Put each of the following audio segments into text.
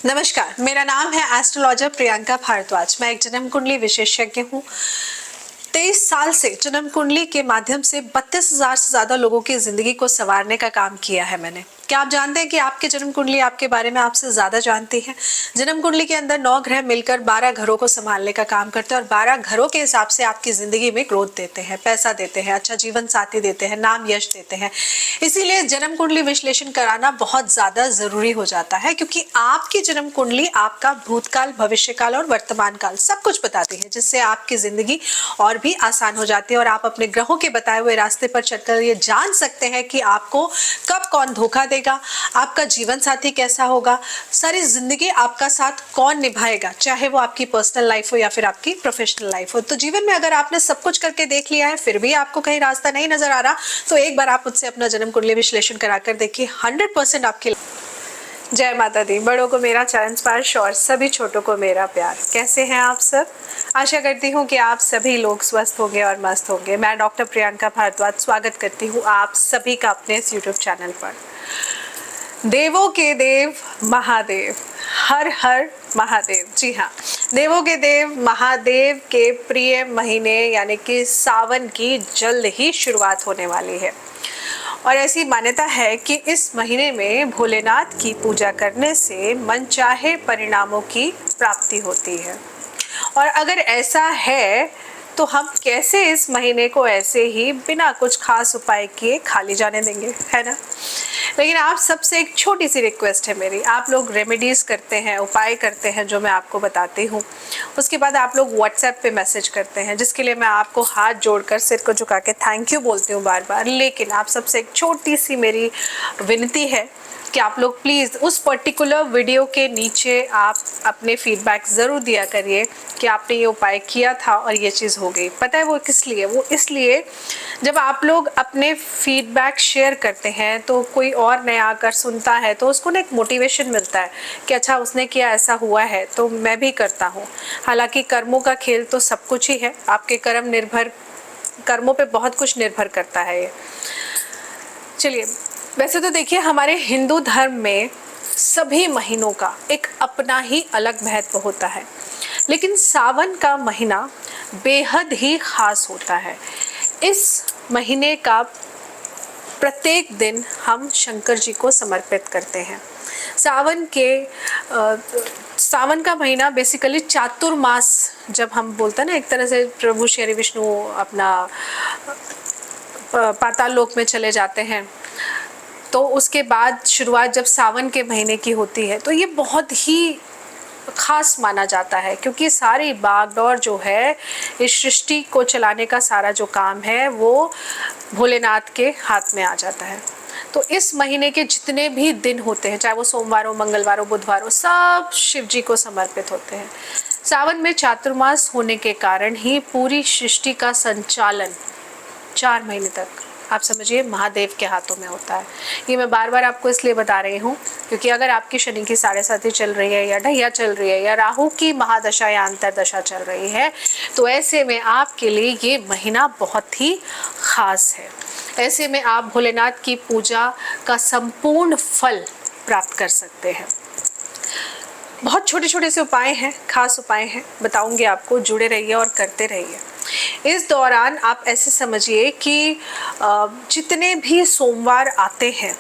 नमस्कार, मेरा नाम है एस्ट्रोलॉजर प्रियंका भारद्वाज। मैं एक जन्म कुंडली विशेषज्ञ हूँ। 23 साल से जन्म कुंडली के माध्यम से 32,000 से ज्यादा लोगों की जिंदगी को संवारने का काम किया है मैंने। क्या आप जानते हैं कि आपकी जन्म कुंडली आपके बारे में आपसे ज्यादा जानती है? जन्म कुंडली के अंदर 9 ग्रह मिलकर 12 घरों को संभालने का काम करते हैं और 12 घरों के हिसाब से आपकी जिंदगी में ग्रोथ देते हैं, पैसा देते हैं, अच्छा जीवन साथी देते हैं, नाम यश देते हैं। इसीलिए जन्म कुंडली विश्लेषण कराना बहुत ज्यादा जरूरी हो जाता है, क्योंकि आपकी जन्म कुंडली आपका भूतकाल, भविष्यकाल और वर्तमान काल सब कुछ बताती है, जिससे आपकी जिंदगी और भी आसान हो जाती है और आप अपने ग्रहों के बताए हुए रास्ते पर चलकर ये जान सकते हैं कि आपको कब कौन धोखा देगा, आपका जीवन साथी कैसा होगा, सारी जिंदगी आपका साथ कौन निभाएगा, चाहे वो आपकी पर्सनल लाइफ हो या फिर आपकी प्रोफेशनल लाइफ हो। तो जीवन में अगर आपने सब कुछ करके देख लिया है फिर भी आपको कहीं रास्ता नहीं नजर आ रहा, तो एक बार आप मुझसे अपना जन्म कुंडली विश्लेषण कराकर देखिए, 100% आपकी। जय माता दी। बड़ों को मेरा चरण स्पर्श और सभी छोटों को मेरा प्यार। कैसे हैं आप सब? आशा करती हूँ कि आप सभी लोग स्वस्थ होंगे और मस्त होंगे। मैं डॉक्टर प्रियंका भारद्वाज स्वागत करती हूँ आप सभी का अपने इस यूट्यूब चैनल पर। देवों के देव महादेव, हर हर महादेव। जी हाँ, देवों के देव महादेव के प्रिय महीने यानी कि सावन की जल्द ही शुरुआत होने वाली है और ऐसी मान्यता है कि इस महीने में भोलेनाथ की पूजा करने से मनचाहे परिणामों की प्राप्ति होती है। और अगर ऐसा है तो हम कैसे इस महीने को ऐसे ही बिना कुछ खास उपाय किए खाली जाने देंगे, है ना? लेकिन आप सबसे एक छोटी सी रिक्वेस्ट है मेरी। आप लोग रेमेडीज करते हैं, उपाय करते हैं जो मैं आपको बताती हूँ, उसके बाद आप लोग व्हाट्सएप पे मैसेज करते हैं, जिसके लिए मैं आपको हाथ जोड़कर सिर को झुका के थैंक यू बोलती हूँ बार बार। लेकिन आप सबसे एक छोटी सी मेरी विनती है कि आप लोग प्लीज़ उस पर्टिकुलर वीडियो के नीचे आप अपने फीडबैक ज़रूर दिया करिए कि आपने ये उपाय किया था और ये चीज़ हो गई। पता है वो किस लिए? वो इसलिए जब आप लोग अपने फीडबैक शेयर करते हैं तो कोई और नया आकर सुनता है तो उसको ना एक मोटिवेशन मिलता है कि अच्छा उसने किया, ऐसा हुआ है तो मैं भी करता हूँ। हालांकि कर्मों का खेल तो सब कुछ ही है, आपके कर्मों पे बहुत कुछ निर्भर करता है ये। चलिए, वैसे तो देखिए हमारे हिंदू धर्म में सभी महीनों का एक अपना ही अलग महत्व होता है, लेकिन सावन का महीना बेहद ही खास होता है। इस महीने का प्रत्येक दिन हम शंकर जी को समर्पित करते हैं। सावन का महीना बेसिकली चातुर्मास, जब हम बोलते हैं ना, एक तरह से प्रभु श्री विष्णु अपना पाताल लोक में चले जाते हैं, तो उसके बाद शुरुआत जब सावन के महीने की होती है तो ये बहुत ही खास माना जाता है, क्योंकि सारी बागडोर जो है इस सृष्टि को चलाने का सारा जो काम है वो भोलेनाथ के हाथ में आ जाता है। तो इस महीने के जितने भी दिन होते हैं, चाहे वो सोमवार हो, मंगलवार हो, बुधवार हो, सब शिव जी को समर्पित होते हैं। सावन में चातुर्मास होने के कारण ही पूरी सृष्टि का संचालन 4 महीने तक आप समझिए महादेव के हाथों में होता है। ये मैं बार बार आपको इसलिए बता रही हूँ क्योंकि अगर आपकी शनि की 7.5 चल रही है या ढैया चल रही है या राहु की महादशा या अंतरदशा चल रही है, तो ऐसे में आपके लिए ये महीना बहुत ही खास है। ऐसे में आप भोलेनाथ की पूजा का संपूर्ण फल प्राप्त कर सकते हैं। बहुत छोटे छोटे से उपाय हैं, खास उपाय हैं, बताऊंगी आपको। जुड़े रहिए और करते रहिए। इस दौरान आप ऐसे समझिए कि जितने भी सोमवार आते हैं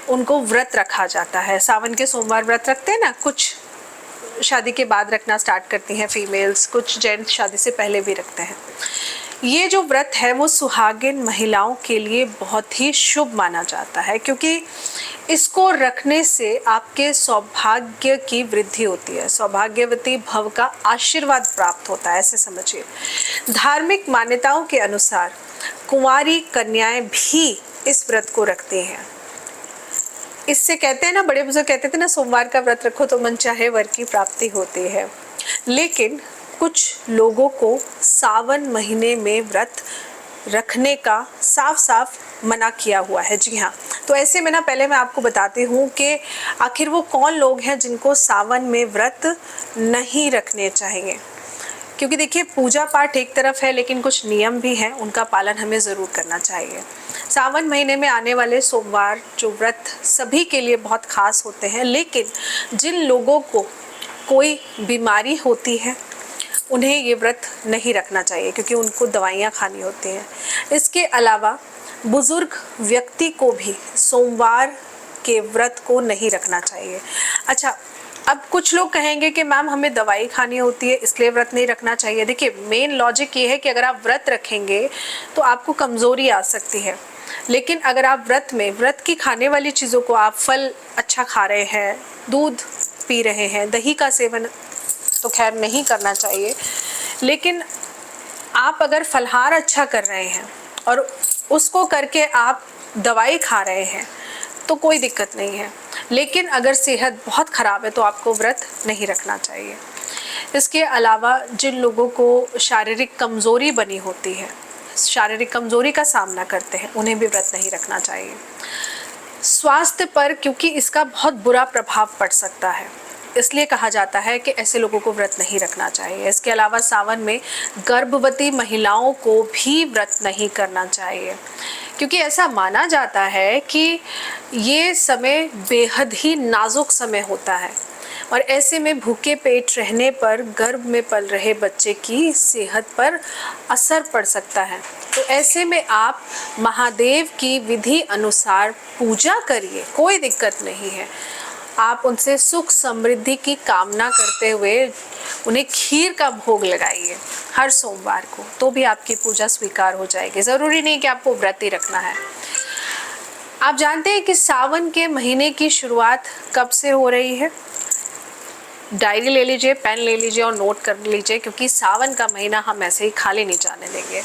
उनको व्रत रखा जाता है। सावन के सोमवार व्रत रखते हैं ना, कुछ शादी के बाद रखना स्टार्ट करती हैं फीमेल्स, कुछ जेंट्स शादी से पहले भी रखते हैं। ये जो व्रत है वो सुहागिन महिलाओं के लिए बहुत ही शुभ माना जाता है, क्योंकि इसको रखने से आपके सौभाग्य की वृद्धि होती है, सौभाग्यवती भव का आशीर्वाद प्राप्त होता है, ऐसे समझिए। धार्मिक मान्यताओं के अनुसार कुंवारी कन्याएं भी इस व्रत को रखती हैं। इससे कहते हैं ना, बड़े बुजुर्ग कहते थे ना, सोमवार का व्रत रखो तो मन चाहे वर की प्राप्ति होती है। लेकिन कुछ लोगों को सावन महीने में व्रत रखने का साफ साफ मना किया हुआ है। जी हाँ, तो ऐसे में ना पहले मैं आपको बताती हूँ कि आखिर वो कौन लोग हैं जिनको सावन में व्रत नहीं रखने चाहिए। क्योंकि देखिए पूजा पाठ एक तरफ है, लेकिन कुछ नियम भी हैं, उनका पालन हमें ज़रूर करना चाहिए। सावन महीने में आने वाले सोमवार जो व्रत सभी के लिए बहुत खास होते हैं, लेकिन जिन लोगों को कोई बीमारी होती है उन्हें ये व्रत नहीं रखना चाहिए, क्योंकि उनको दवाइयाँ खानी होती हैं। इसके अलावा बुजुर्ग व्यक्ति को भी सोमवार के व्रत को नहीं रखना चाहिए। अच्छा, अब कुछ लोग कहेंगे कि मैम हमें दवाई खानी होती है इसलिए व्रत नहीं रखना चाहिए। देखिए, मेन लॉजिक ये है कि अगर आप व्रत रखेंगे तो आपको कमज़ोरी आ सकती है, लेकिन अगर आप व्रत की खाने वाली चीज़ों को, आप फल अच्छा खा रहे हैं, दूध पी रहे हैं, दही का सेवन तो खैर नहीं करना चाहिए, लेकिन आप अगर फलहार अच्छा कर रहे हैं और उसको करके आप दवाई खा रहे हैं तो कोई दिक्कत नहीं है। लेकिन अगर सेहत बहुत ख़राब है तो आपको व्रत नहीं रखना चाहिए। इसके अलावा जिन लोगों को शारीरिक कमज़ोरी बनी होती है, शारीरिक कमज़ोरी का सामना करते हैं, उन्हें भी व्रत नहीं रखना चाहिए। स्वास्थ्य पर क्योंकि इसका बहुत बुरा प्रभाव पड़ सकता है, इसलिए कहा जाता है कि ऐसे लोगों को व्रत नहीं रखना चाहिए। इसके अलावा सावन में गर्भवती महिलाओं को भी व्रत नहीं करना चाहिए, क्योंकि ऐसा माना जाता है कि ये समय बेहद ही नाजुक समय होता है और ऐसे में भूखे पेट रहने पर गर्भ में पल रहे बच्चे की सेहत पर असर पड़ सकता है। तो ऐसे में आप महादेव की विधि अनुसार पूजा करिए, कोई दिक्कत नहीं है। आप उनसे सुख समृद्धि की कामना करते हुए उन्हें खीर का भोग लगाइए हर सोमवार को, तो भी आपकी पूजा स्वीकार हो जाएगी। ज़रूरी नहीं कि आपको व्रत ही रखना है। आप जानते हैं कि सावन के महीने की शुरुआत कब से हो रही है? डायरी ले लीजिए, पेन ले लीजिए और नोट कर लीजिए, क्योंकि सावन का महीना हम ऐसे ही खाली नहीं जाने देंगे।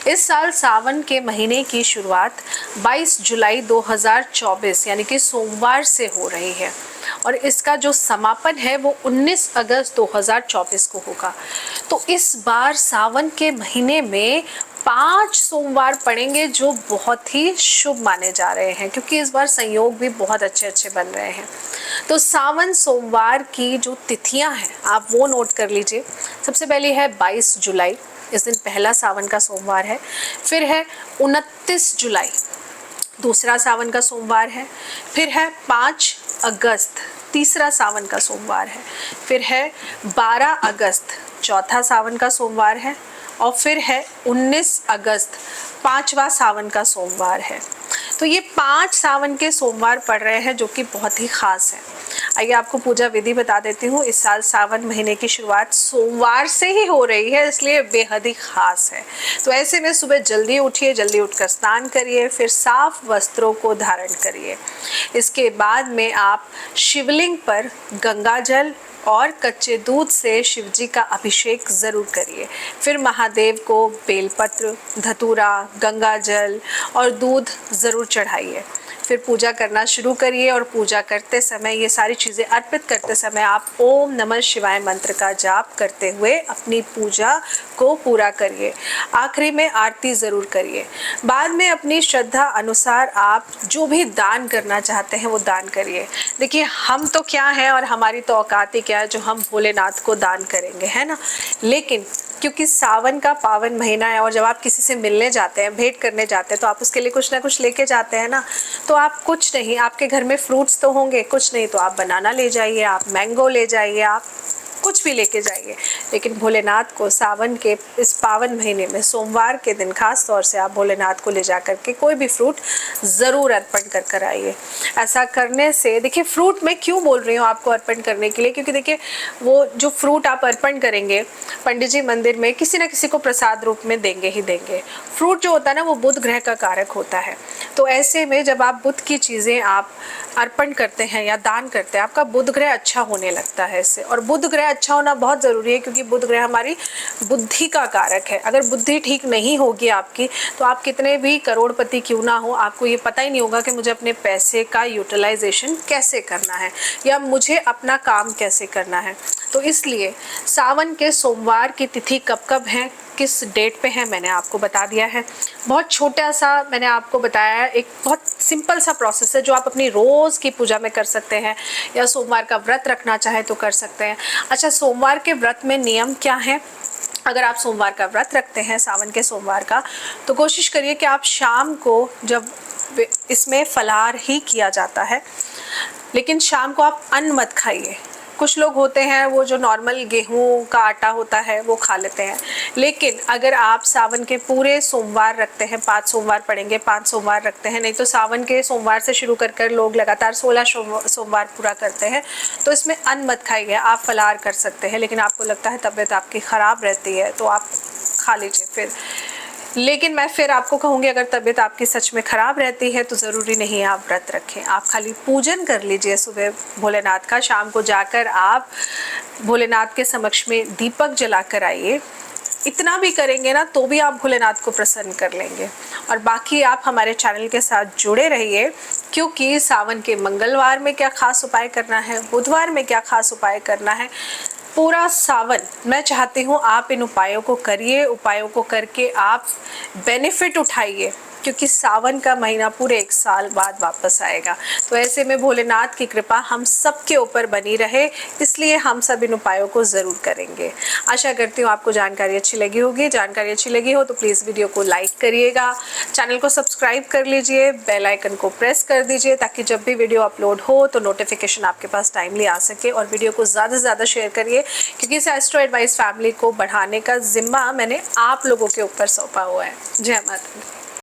इस साल सावन के महीने की शुरुआत 22 जुलाई 2024 यानी कि सोमवार से हो रही है और इसका जो समापन है वो 19 अगस्त 2024 को होगा। तो इस बार सावन के महीने में 5 सोमवार पड़ेंगे जो बहुत ही शुभ माने जा रहे हैं, क्योंकि इस बार संयोग भी बहुत अच्छे बन रहे हैं। तो सावन सोमवार की जो तिथियां हैं आप वो नोट कर लीजिए। सबसे पहले है 22 जुलाई, इस दिन पहला सावन का सोमवार है। फिर है 29 जुलाई, दूसरा सावन का सोमवार है। फिर है 5 अगस्त, तीसरा सावन का सोमवार है। फिर है 12 अगस्त, चौथा सावन का सोमवार है। और फिर है 19 अगस्त, पांचवा सावन का सोमवार है। तो ये 5 सावन के सोमवार पड़ रहे हैं जो कि बहुत ही खास है। आइए आपको पूजा विधि बता देती हूँ। इस साल सावन महीने की शुरुआत सोमवार से ही हो रही है, इसलिए बेहद ही खास है। तो ऐसे में सुबह जल्दी उठिए, जल्दी उठकर स्नान करिए, फिर साफ वस्त्रों को धारण करिए। इसके बाद में आप शिवलिंग पर गंगा जल और कच्चे दूध से शिवजी का अभिषेक ज़रूर करिए। फिर महादेव को बेलपत्र, धतूरा, गंगा जल और दूध ज़रूर चढ़ाइए। फिर पूजा करना शुरू करिए और पूजा करते समय, ये सारी चीज़ें अर्पित करते समय आप ओम नमः शिवाय मंत्र का जाप करते हुए अपनी पूजा को पूरा करिए। आखिरी में आरती ज़रूर करिए। बाद में अपनी श्रद्धा अनुसार आप जो भी दान करना चाहते हैं वो दान करिए। देखिए, हम तो क्या हैं और हमारी तो औकात ही क्या है जो हम भोलेनाथ को दान करेंगे, है ना। लेकिन क्योंकि सावन का पावन महीना है और जब आप किसी से मिलने जाते हैं, भेंट करने जाते हैं, तो आप उसके लिए कुछ ना कुछ लेके जाते हैं ना। तो आप कुछ नहीं, आपके घर में फ्रूट्स तो होंगे, कुछ नहीं तो आप बनाना ले जाइए, आप मैंगो ले जाइए, आप कुछ भी लेके जाइए। लेकिन भोलेनाथ को सावन के इस पावन महीने में सोमवार के दिन खास तौर से आप भोलेनाथ को ले जा करके कोई भी फ्रूट ज़रूर अर्पण कर कर आइए। ऐसा करने से, देखिए फ्रूट मैं क्यों बोल रही हूँ आपको अर्पण करने के लिए, क्योंकि देखिए वो जो फ्रूट आप अर्पण करेंगे पंडित जी मंदिर में किसी न किसी को प्रसाद रूप में देंगे ही देंगे। फ्रूट जो होता है ना वो बुध ग्रह का कारक होता है। तो ऐसे में जब आप बुध की चीज़ें आप अर्पण करते हैं या दान करते हैं, आपका बुध ग्रह अच्छा होने लगता है इससे। और बुध ग्रह अच्छा होना बहुत ज़रूरी है, क्योंकि बुध ग्रह हमारी बुद्धि का कारक है। अगर बुद्धि ठीक नहीं होगी आपकी तो आप कितने भी करोड़पति क्यों ना हो, आपको ये पता ही नहीं होगा कि मुझे अपने पैसे का यूटिलाइजेशन कैसे करना है या मुझे अपना काम कैसे करना है। तो इसलिए सावन के सोमवार की तिथि कब कब है, किस डेट पे है, मैंने आपको बता दिया है। बहुत छोटा सा मैंने आपको बताया है, एक बहुत सिंपल सा प्रोसेस है जो आप अपनी रोज़ की पूजा में कर सकते हैं, या सोमवार का व्रत रखना चाहे तो कर सकते हैं। अच्छा, सोमवार के व्रत में नियम क्या है? अगर आप सोमवार का व्रत रखते हैं, सावन के सोमवार का, तो कोशिश करिए कि आप शाम को, जब इसमें फलाहार ही किया जाता है, लेकिन शाम को आप अन्न मत खाइए। कुछ लोग होते हैं वो जो नॉर्मल गेहूं का आटा होता है वो खा लेते हैं, लेकिन अगर आप सावन के पूरे सोमवार रखते हैं, 5 सोमवार पड़ेंगे, 5 सोमवार रखते हैं, नहीं तो सावन के सोमवार से शुरू कर लोग लगातार 16 सोमवार पूरा करते हैं, तो इसमें अन्न मत खाइए। आप फलाहार कर सकते हैं, लेकिन आपको लगता है तबीयत आपकी ख़राब रहती है तो आप खा लीजिए फिर। लेकिन मैं फिर आपको कहूँगी, अगर तबीयत आपकी सच में ख़राब रहती है तो ज़रूरी नहीं है आप व्रत रखें। आप खाली पूजन कर लीजिए सुबह भोलेनाथ का, शाम को जाकर आप भोलेनाथ के समक्ष में दीपक जला कर आइए। इतना भी करेंगे ना तो भी आप भोलेनाथ को प्रसन्न कर लेंगे। और बाकी आप हमारे चैनल के साथ जुड़े रहिए, क्योंकि सावन के मंगलवार में क्या खास उपाय करना है, बुधवार में क्या खास उपाय करना है, पूरा सावन मैं चाहती हूँ आप इन उपायों को करिए। उपायों को करके आप बेनिफिट उठाइए, क्योंकि सावन का महीना पूरे 1 साल बाद वापस आएगा। तो ऐसे में भोलेनाथ की कृपा हम सबके ऊपर बनी रहे, इसलिए हम सब इन उपायों को ज़रूर करेंगे। आशा करती हूँ आपको जानकारी अच्छी लगी होगी। जानकारी अच्छी लगी हो तो प्लीज़ वीडियो को लाइक करिएगा, चैनल को सब्सक्राइब कर लीजिए, बेल आइकन को प्रेस कर दीजिए, ताकि जब भी वीडियो अपलोड हो तो नोटिफिकेशन आपके पास टाइमली आ सके। और वीडियो को ज़्यादा से ज़्यादा शेयर करिए, क्योंकि इस एस्ट्रो एडवाइस फैमिली को बढ़ाने का जिम्मा मैंने आप लोगों के ऊपर सौंपा हुआ है। जय माता दी।